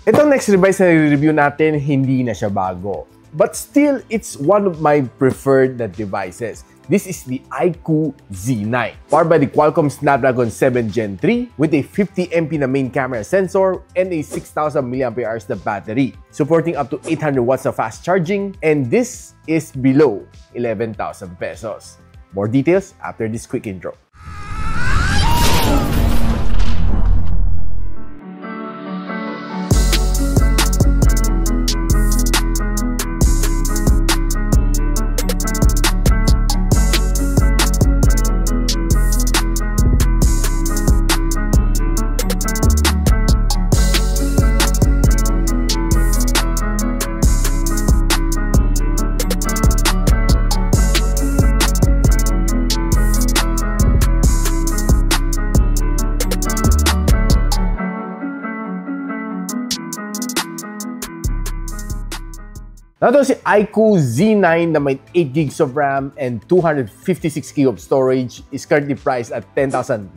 Itong next device na review natin, hindi na siya bago. But still, it's one of my preferred devices. This is the iQOO Z9. Powered by the Qualcomm Snapdragon 7 Gen 3 with a 50MP na main camera sensor and a 6,000 mAh na battery, supporting up to 800 watts of fast charging, and this is below 11,000 pesos. More details after this quick intro. Ito si iQOO Z9 na may 8 gigs of RAM and 256 GB of storage is currently priced at 10,999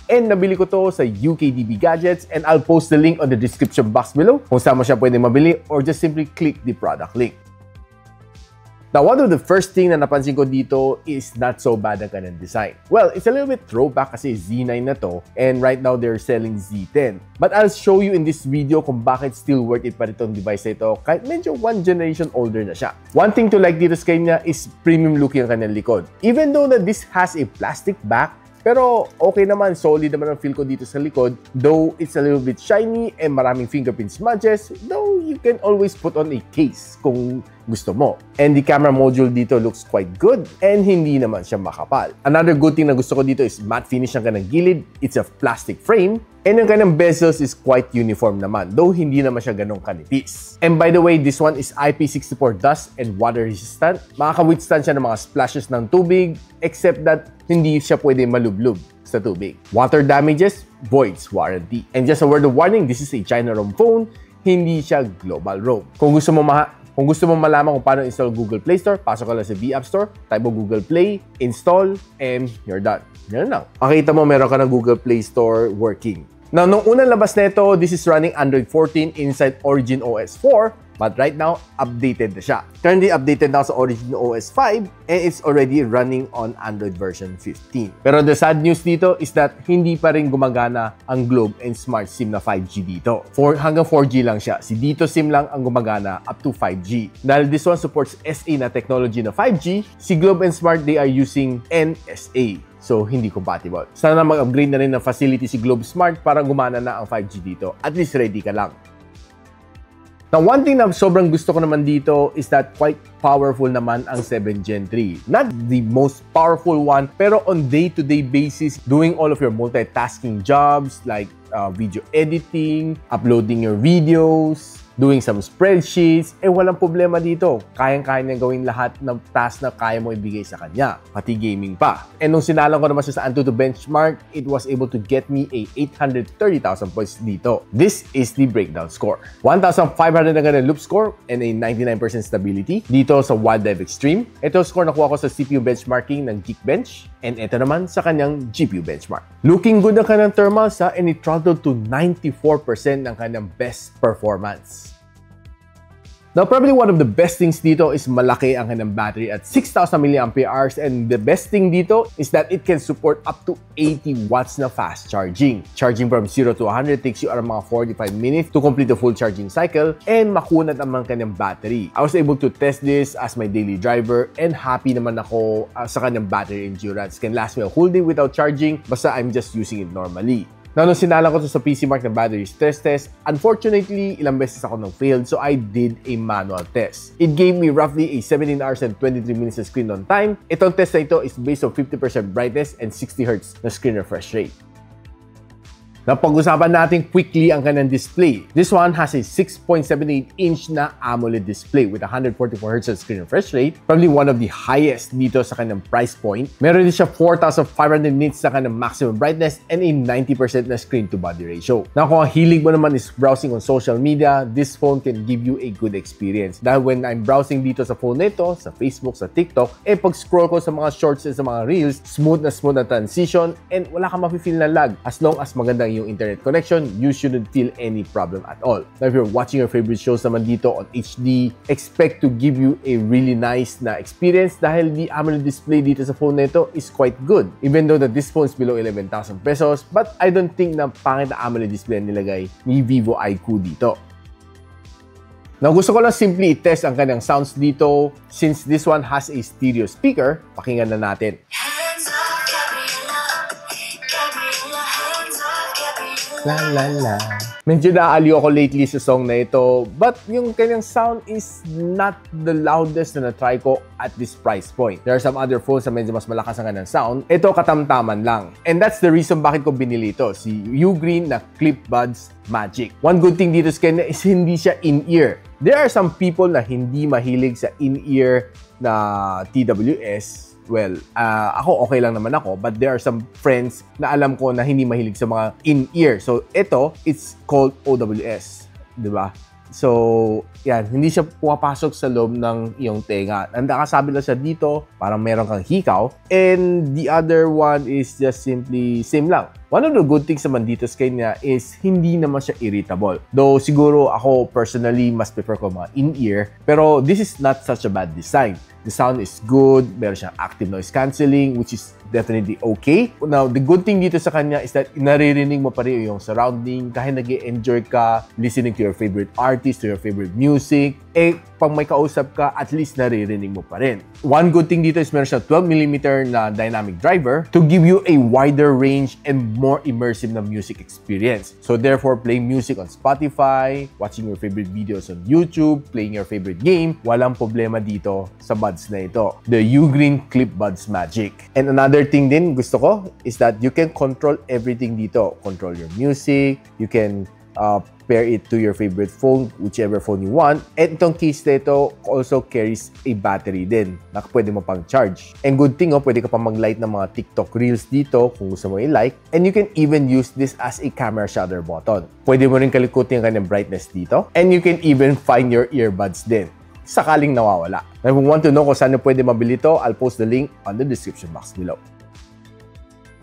and nabili ko to sa UKDB Gadgets, and I'll post the link on the description box below kung saan mo siya pwede mabili, or just simply click the product link. Now, one of the first thing na napansin ko dito is not so bad ang kanyang design. Well, it's a little bit throwback kasi Z9 na to, and right now they're selling Z10. But I'll show you in this video kung bakit still worth it pa itong device na ito kahit medyo one generation older na siya. One thing to like dito sa kanya is premium looking ang kanyang likod. Even though that this has a plastic back, pero okay naman, solid naman ang feel ko dito sa likod, though it's a little bit shiny and maraming fingerprint smudges, though you can always put on a case kung gusto mo. And the camera module dito looks quite good and hindi naman siya makapal. Another good thing na gusto ko dito is matte finish ang kanyang gilid. It's a plastic frame and ang kanyang bezels is quite uniform naman, though hindi naman siya ganong kanipis. And by the way, this one is IP64 dust and water resistant. Makaka-withstand siya ng mga splashes ng tubig, except that hindi siya pwede malublog sa tubig. Water damages, voids warranty. And just a word of warning, this is a China ROM phone, hindi siya global ROM. Kung gusto mo malaman kung paano install Google Play Store, pasok ka lang sa V-App Store, type mo Google Play, install, and you're done. Yan lang. Makita mo meron ka ng Google Play Store working. Now, nung unang labas na ito, this is running Android 14 inside Origin OS 4, but right now, updated na siya. Currently updated na sa Origin OS 5, and it's already running on Android version 15. Pero the sad news dito is that hindi pa rin gumagana ang Globe and Smart SIM na 5G dito. Hanggang 4G lang siya. Si Dito SIM lang ang gumagana up to 5G. Dahil this one supports SA na technology na 5G, si Globe and Smart, they are using NSA. So, hindi compatible. Sana mag-upgrade na rin ng facility si Globe Smart para gumana na ang 5G dito. At least ready ka lang. Now, one thing na sobrang gusto ko naman dito is that quite powerful naman ang 7 Gen 3. Not the most powerful one, pero on day-to-day basis, doing all of your multitasking jobs like video editing, uploading your videos, doing some spreadsheets, walang problema dito. Kayang-kaya niya gawin lahat ng task na kaya mo ibigay sa kanya, pati gaming pa. And nung sinalang ko naman siya sa Antutu benchmark, it was able to get me a 830,000 points dito. This is the breakdown score. 1,500 na ganun loop score and a 99% stability dito sa Wildlife Extreme. Ito score nakuha ko sa CPU benchmarking ng Geekbench, and ito naman sa kanyang GPU benchmark. Looking good ang kanyang thermals and it throttled to 94% ng kanyang best performance. Now, probably one of the best things dito is malaki ang kanyang battery at 6,000 mAh, and the best thing dito is that it can support up to 80 watts na fast charging. Charging from 0 to 100 takes you around mga 45 minutes to complete the full charging cycle, and makunat naman kanyang battery. I was able to test this as my daily driver and happy naman ako sa kanyang battery endurance. Can last me a whole day without charging basta I'm just using it normally. Now, nung sinalang ko to sa PC Mark na battery stress test, unfortunately, ilang beses ako nang failed, so I did a manual test. It gave me roughly a 17 hours and 23 minutes na screen on time. Itong test na ito is based on 50% brightness and 60 Hz na screen refresh rate. Napag-usapan natin quickly ang kanyang display. This one has a 6.78-inch na AMOLED display with 144Hz screen refresh rate, probably one of the highest dito sa kanyang price point. Meron din siya 4,500 nits sa kanyang maximum brightness and a 90% na screen-to-body ratio. Now, kung ang hilig mo naman is browsing on social media, this phone can give you a good experience. Dahil when I'm browsing dito sa phone nito, sa Facebook, sa TikTok, pag-scroll ko sa mga shorts and sa mga reels, smooth na transition and wala kang mafe-feel na lag as long as magandang yung internet connection, you shouldn't feel any problem at all. Now, if you're watching your favorite shows naman dito on HD, expect to give you a really nice na experience dahil the AMOLED display dito sa phone na ito is quite good. Even though that this phone is below 11,000 pesos, but I don't think na pangit na AMOLED display nilagay ni Vivo iQOO dito. Now, gusto ko lang simply i-test ang kanyang sounds dito. Since this one has a stereo speaker, pakinggan na natin. La la la. Medyo naaliw ako lately sa song na ito, but yung kanyang sound is not the loudest na na-try ko at this price point. There are some other phones na medyo mas malakas ang kanyang sound. Ito katamtaman lang. And that's the reason bakit ko binili ito. Si Ugreen na Clip Buds Magic. One good thing dito sa kanya is hindi siya in-ear. There are some people na hindi mahilig sa in-ear na TWS. Well, ako okay lang naman ako, but there are some friends na alam ko na hindi mahilig sa mga in-ear. So, ito, it's called OWS, di ba? So, yan, hindi siya pumapasok sa loob ng iyong tenga. Nakasabi lang siya dito, parang meron kang hikaw. And the other one is just simply same lang. One of the good things naman dito sa kanya is hindi naman siya irritable. Though siguro ako personally mas prefer ko mga in-ear, pero this is not such a bad design. The sound is good, meron siyang active noise cancelling, which is definitely okay. Now, the good thing dito sa kanya is that naririnig mo pa rin yung surrounding, kahit nag-enjoy ka listening to your favorite artist, to your favorite music, pag may kausap ka, at least naririnig mo pa rin. One good thing dito is meron siyang 12mm na dynamic driver to give you a wider range and more immersive na music experience. So therefore, playing music on Spotify, watching your favorite videos on YouTube, playing your favorite game, walang problema dito sa buds na ito. The Ugreen Clip Buds Magic. And another thing din gusto ko is that you can control everything dito. Control your music, you can pair it to your favorite phone, whichever phone you want. And itong case na ito also carries a battery din na pwede mo pang charge. And good thing, pwede ka pa mag-light ng mga TikTok Reels dito kung gusto mo i-like. And you can even use this as a camera shutter button. Pwede mo rin kalikutin ang kanyang brightness dito. And you can even find your earbuds din sakaling nawawala. If you want to know kung saan pwede mabili ito, I'll post the link on the description box below.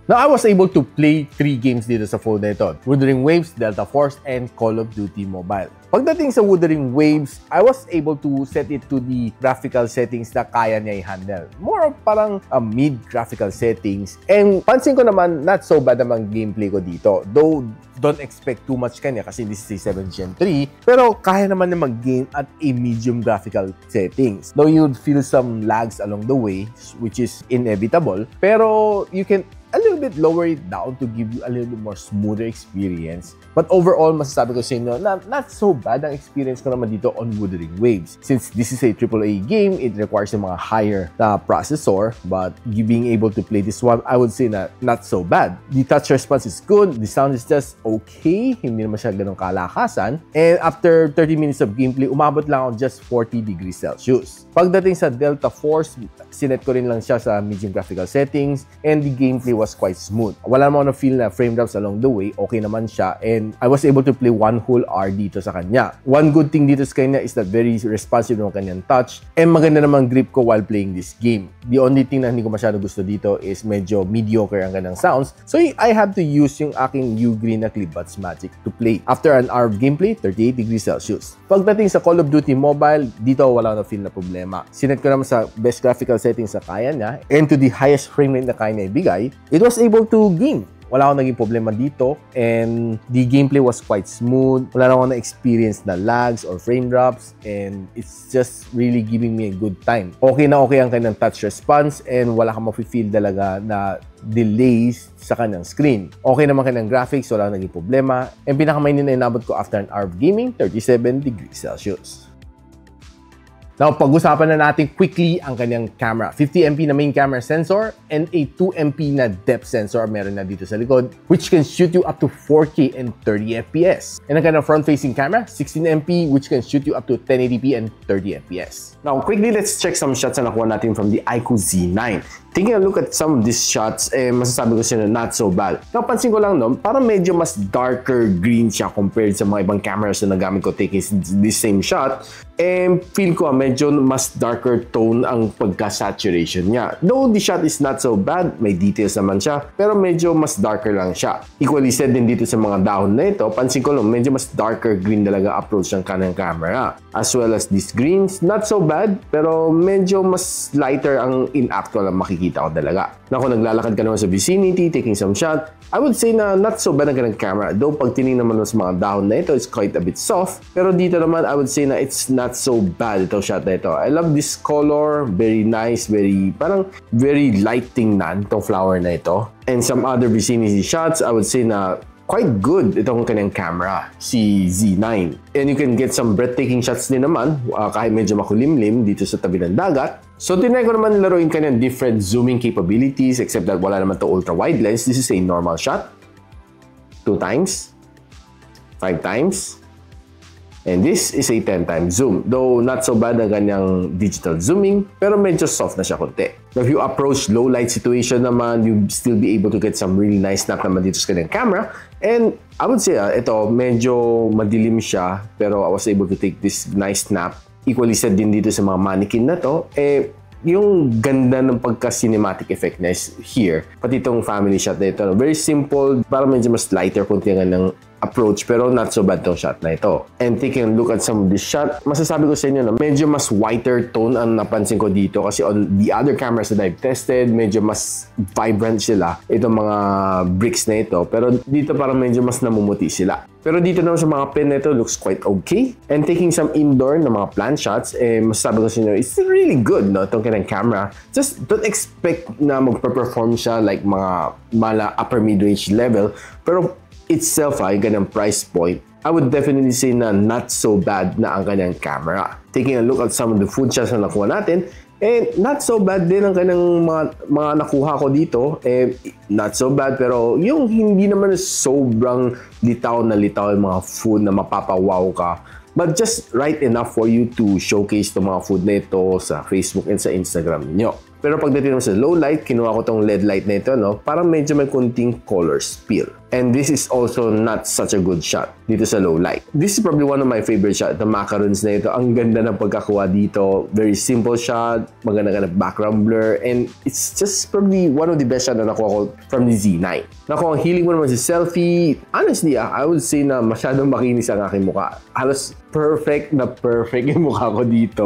Now, I was able to play 3 games dito sa phone na ito. Wuthering Waves, Delta Force, and Call of Duty Mobile. Pagdating sa Wuthering Waves, I was able to set it to the graphical settings na kaya niya i-handle. More of parang mid-graphical settings. And pansin ko naman, not so bad naman gameplay ko dito. Though, don't expect too much kanya kasi this is a 7th Gen 3. Pero kaya naman na mag-game at a medium graphical settings. Though you'd feel some lags along the way, which is inevitable. Pero you can a little bit lower it down to give you a little bit more smoother experience. But overall, masasabi ko sa inyo na not so bad ang experience ko naman dito on Wuthering Waves. Since this is a AAA game, it requires a mga higher processor. But you being able to play this one, I would say na not so bad. The touch response is good. The sound is just okay. Hindi naman siya ganun kalakasan. And after 30 minutes of gameplay, umabot lang ako just 40 degrees Celsius. Pagdating sa Delta Force, sinet ko rin lang siya sa medium graphical settings and the gameplay was quite smooth. Wala naman ako na-feel na frame drops along the way. Okay naman siya. And I was able to play 1 whole hour dito sa kanya. One good thing dito sa kanya is that very responsive ng kanyang touch. And maganda naman grip ko while playing this game. The only thing na hindi ko masyado gusto dito is medyo mediocre ang kanyang sounds. So I have to use yung aking Ugreen na Clip Buds Magic to play. After an hour of gameplay, 38 degrees Celsius. Pagdating sa Call of Duty Mobile, dito wala na feel na problema. Sinet ko naman sa best graphical settings na kaya niya and to the highest frame rate na kaya niya ibigay. It was able to game. Wala akong naging problema dito and the gameplay was quite smooth. Wala na akong na-experience na lags or frame drops and it's just really giving me a good time. Okay na okay ang kanyang touch response and wala kang mafe-feel talaga na delays sa kanyang screen. Okay naman kanyang graphics, wala akong naging problema. And pinakamainin na inabot ko after an hour of gaming, 37 degrees Celsius. Now, pag-usapan na natin quickly ang kanyang camera. 50MP na main camera sensor and a 2MP na depth sensor meron na dito sa likod, which can shoot you up to 4K and 30fps. And ang kanyang front-facing camera, 16MP, which can shoot you up to 1080p and 30fps. Now, quickly, let's check some shots na nakuha natin from the iQOO Z9. taking a look at some of these shots, masasabi ko siya na not so bad. Napansin ko lang, no, parang medyo mas darker green siya compared sa mga ibang cameras na nagamit ko taking this same shot. Feel ko medyo mas darker tone ang pagka-saturation niya. Though the shot is not so bad, may details naman siya, pero medyo mas darker lang siya. Equally said din dito sa mga dahon na ito, pansin ko lang, medyo mas darker green talaga approach ng kanyang camera. As well as these greens, not so bad, pero medyo mas lighter ang in actual ang makikita ko talaga. Na kung naglalakad ka naman sa vicinity, taking some shot, I would say na not so bad ang kanyang camera. Though pag tinignan naman sa mga dahon na ito, it's quite a bit soft. Pero dito naman, I would say na it's not so bad itong shot na ito. I love this color, very nice, parang very light tingnan itong flower na ito. And some other vicinity shots, I would say na quite good itong kanyang camera, si Z9. And you can get some breathtaking shots din naman, kahit medyo makulimlim dito sa tabi ng dagat. So, tinry ko naman laruin kanyang different zooming capabilities, except that wala naman to ultra-wide lens. This is a normal shot. 2 times. 5 times. And this is a 10 times zoom. Though not so bad ang kanyang digital zooming, pero medyo soft na siya konti. Now, if you approach low light situation naman, you'll still be able to get some really nice snap naman dito sa kanyang camera. And I would say, ito, medyo madilim siya, pero I was able to take this nice snap. Equally said din dito sa mga mannequin na to, yung ganda ng pagka-cinematic effect na here. Pati itong family shot na ito, very simple, parang medyo mas lighter kunti nga ng approach, pero not so bad tong shot na ito. And taking a look at some of this shot, masasabi ko sa inyo na medyo mas whiter tone ang napansin ko dito kasi on the other cameras that I've tested, medyo mas vibrant sila itong mga bricks na ito, pero dito parang medyo mas namumuti sila. Pero dito naman sa mga pen na ito, looks quite okay. And taking some indoor na mga plant shots, masasabi ko sa inyo, it's really good, no? Itong kanyang camera. Just don't expect na magpa-perform siya like mga upper mid-range level, pero itself ay ganang price point, I would definitely say na not so bad na ang kanyang camera. Taking a look at some of the food shots na nakuha natin, not so bad din ang kanyang mga nakuha ko dito. Not so bad, pero yung hindi naman sobrang litaw yung mga food na mapapawaw ka. But just right enough for you to showcase itong mga food na ito sa Facebook and sa Instagram niyo. Pero pagdating naman sa low light, kinuha ko tong LED light na ito, no? Parang medyo may kunting color spill. And this is also not such a good shot dito sa low light. This is probably one of my favorite shots, the macarons na ito. Ang ganda ng pagkakuha dito. Very simple shot, maganda background blur, and it's just probably one of the best shots na nakuha ko from the Z9. Na kung ang hiling mo naman sa selfie, honestly, I would say na masyadong makinis ang aking mukha. Halos perfect yung mukha ko dito.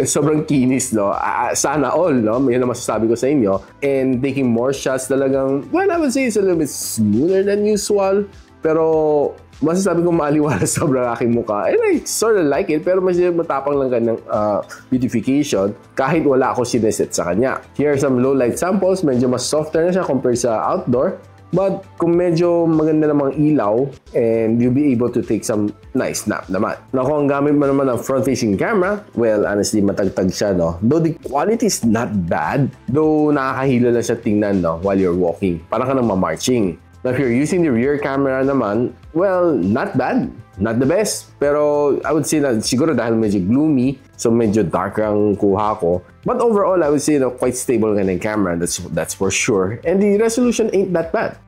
Sobrang kinis, no? Sana all, no? Yan ang masasabi ko sa inyo. And taking more shots talagang, well, I would say it's a little bit smoother than usual. Pero masasabi ko maaliwalas sobrang aking mukha. And I sort of like it, pero medyo matapang lang kanyang beautification kahit wala ako sineset sa kanya. Here are some low light samples. Medyo mas softer na siya compared sa outdoor. But kung medyo maganda namang ilaw, and you'll be able to take some nice snap naman. Na kung ang gamit mo naman ng front-facing camera, well, honestly, matagtag siya, no? Though the quality is not bad, though nakakahilo lang siya tingnan, no? While you're walking. Parang ka nang ma-marching. Now, if you're using the rear camera naman, well, not bad. Not the best. Pero I would say na siguro dahil medyo gloomy, so medyo darker ang kuha ko. But overall, I would say na quite stable ka ng camera. That's for sure. And the resolution ain't that bad.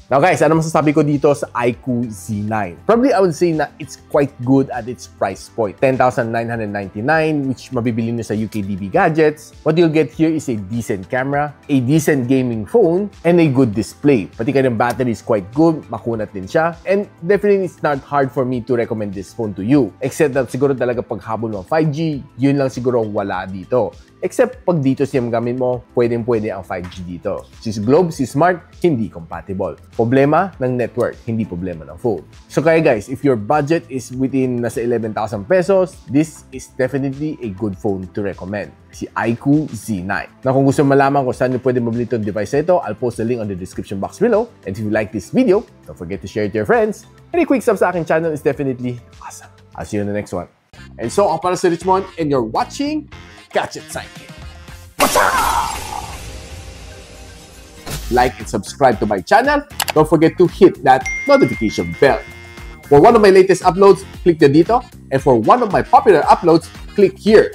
Now guys, ano masasabi ko dito sa iQOO Z9? Probably I would say na it's quite good at its price point. 10,999, which mabibili nyo sa UKDB Gadgets. What you'll get here is a decent camera, a decent gaming phone, and a good display. Pati kanyang battery is quite good, makunat din siya. And definitely it's not hard for me to recommend this phone to you. Except that siguro talaga paghabol ng 5G, yun lang siguro wala dito. Except pag dito SIM gamit mo, pwede ang 5G dito. Si Globe, si Smart, hindi compatible. Problema ng network, hindi problema ng phone. So kaya guys, if your budget is within nasa 11,000 pesos, this is definitely a good phone to recommend. Si iQOO Z9. Na kung gusto malaman kung saan nyo pwede mabili itong device na ito, I'll post the link on the description box below. And if you like this video, don't forget to share it to your friends. And a quick sub sa aking channel is definitely awesome. I'll see you in the next one. And so, ako para si Richmond, and you're watching Gadget Sidekick. What's up? Like and subscribe to my channel. Don't forget to hit that notification bell. For one of my latest uploads, click the dito. And for one of my popular uploads, click here.